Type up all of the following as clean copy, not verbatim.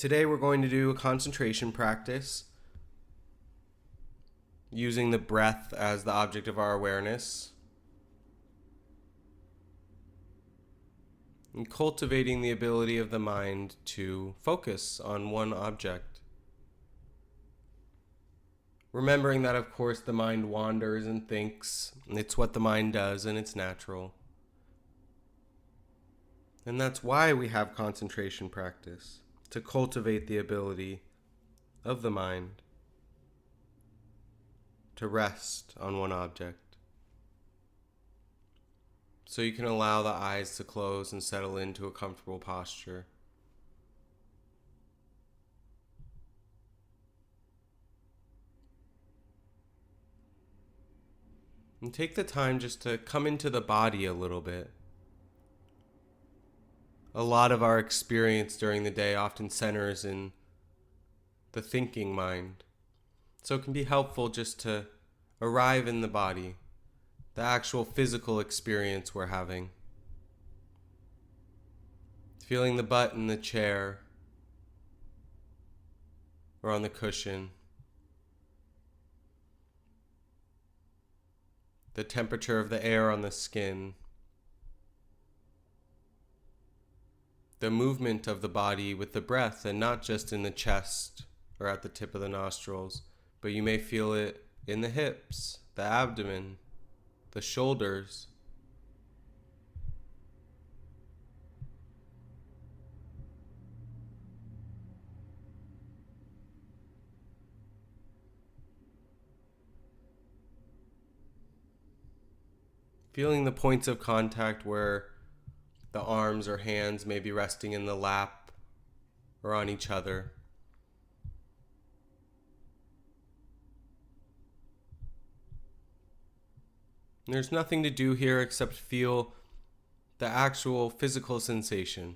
Today we're going to do a concentration practice using the breath as the object of our awareness and cultivating the ability of the mind to focus on one object. Remembering that, of course, the mind wanders and thinks. It's what the mind does, and it's natural. And that's why we have concentration practice, to cultivate the ability of the mind to rest on one object. So you can allow the eyes to close and settle into a comfortable posture. And take the time just to come into the body a little bit. A lot of our experience during the day often centers in the thinking mind. So it can be helpful just to arrive in the body, the actual physical experience we're having. Feeling the butt in the chair or on the cushion. The temperature of the air on the skin. The movement of the body with the breath, and not just in the chest or at the tip of the nostrils, but you may feel it in the hips, the abdomen, the shoulders. Feeling the points of contact where the arms or hands may be resting in the lap or on each other. And there's nothing to do here except feel the actual physical sensation.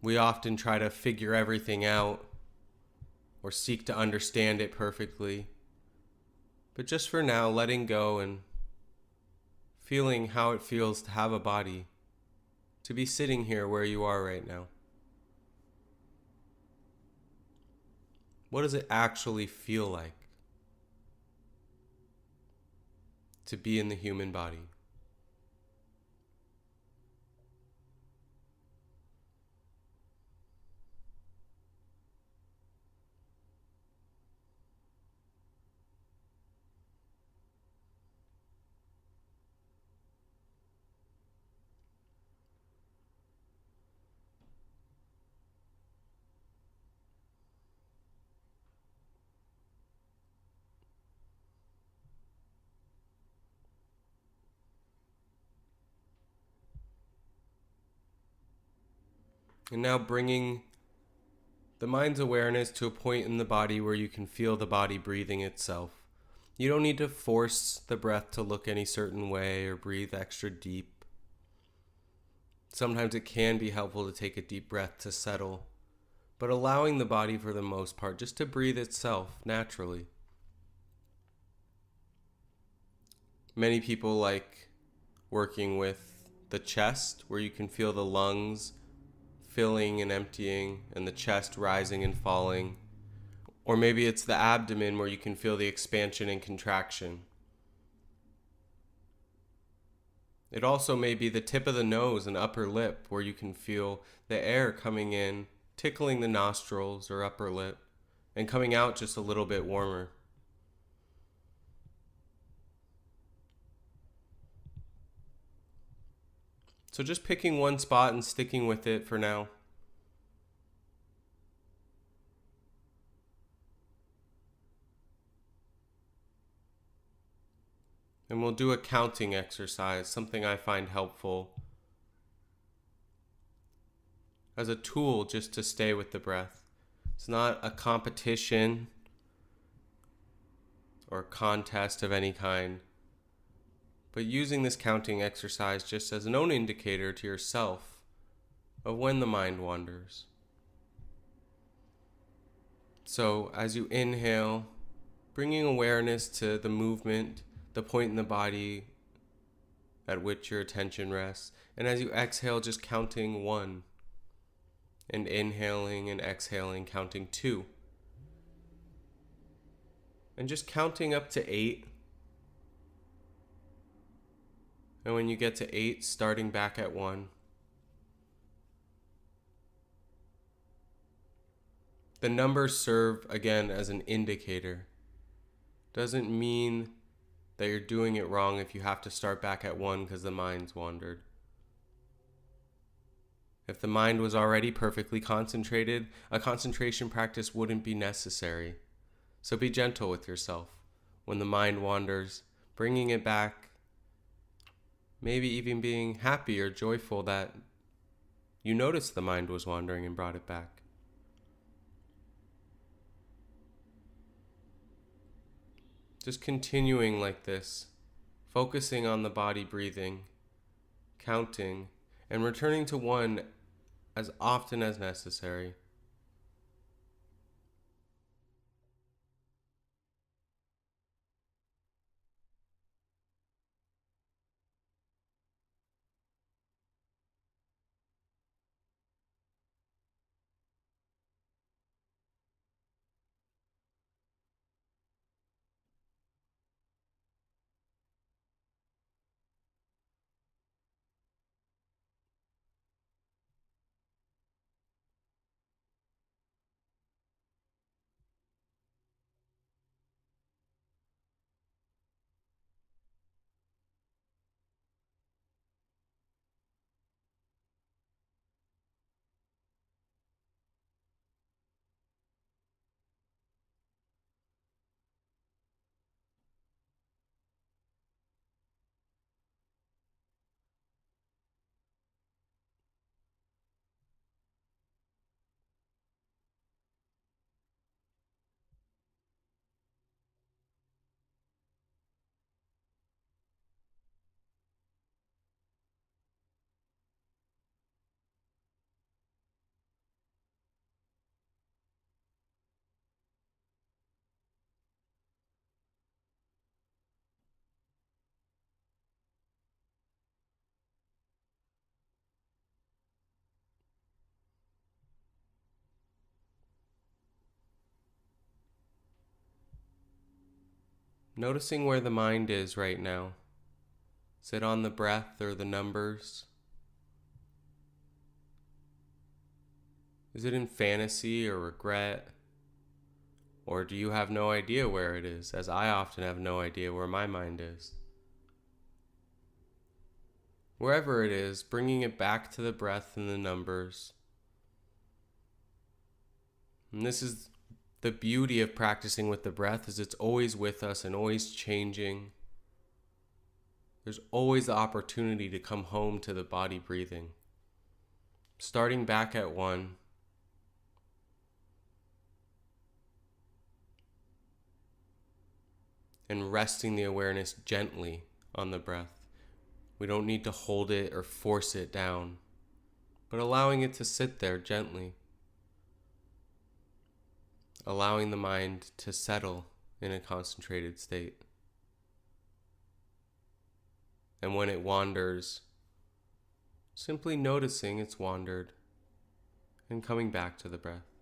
We often try to figure everything out or seek to understand it perfectly. But just for now, letting go and feeling how it feels to have a body, to be sitting here where you are right now. What does it actually feel like to be in the human body? And now bringing the mind's awareness to a point in the body where you can feel the body breathing itself. You don't need to force the breath to look any certain way or breathe extra deep. Sometimes it can be helpful to take a deep breath to settle, but allowing the body for the most part just to breathe itself naturally. Many people like working with the chest, where you can feel the lungs filling and emptying and the chest rising and falling. Or maybe it's the abdomen, where you can feel the expansion and contraction. It also may be the tip of the nose and upper lip, where you can feel the air coming in, tickling the nostrils or upper lip, and coming out just a little bit warmer. So just picking one spot and sticking with it for now. And we'll do a counting exercise, something I find helpful as a tool just to stay with the breath. It's not a competition or contest of any kind, but using this counting exercise just as an own indicator to yourself of when the mind wanders. So as you inhale, bringing awareness to the movement, the point in the body at which your attention rests. And as you exhale, just counting 1. And inhaling and exhaling, counting 2. And just counting up to 8. And when you get to 8, starting back at 1. The numbers serve, again, as an indicator. Doesn't mean that you're doing it wrong if you have to start back at 1 because the mind's wandered. If the mind was already perfectly concentrated, a concentration practice wouldn't be necessary. So be gentle with yourself. When the mind wanders, bringing it back, maybe even being happy or joyful that you noticed the mind was wandering and brought it back. Just continuing like this, focusing on the body breathing, counting, and returning to 1 as often as necessary. Noticing where the mind is right now. Is it on the breath or the numbers? Is it in fantasy or regret? Or do you have no idea where it is, as I often have no idea where my mind is? Wherever it is, bringing it back to the breath and the numbers. And this is the beauty of practicing with the breath, is it's always with us and always changing. There's always the opportunity to come home to the body breathing. Starting back at 1. And resting the awareness gently on the breath. We don't need to hold it or force it down, but allowing it to sit there gently. Allowing the mind to settle in a concentrated state. And when it wanders, simply noticing it's wandered and coming back to the breath.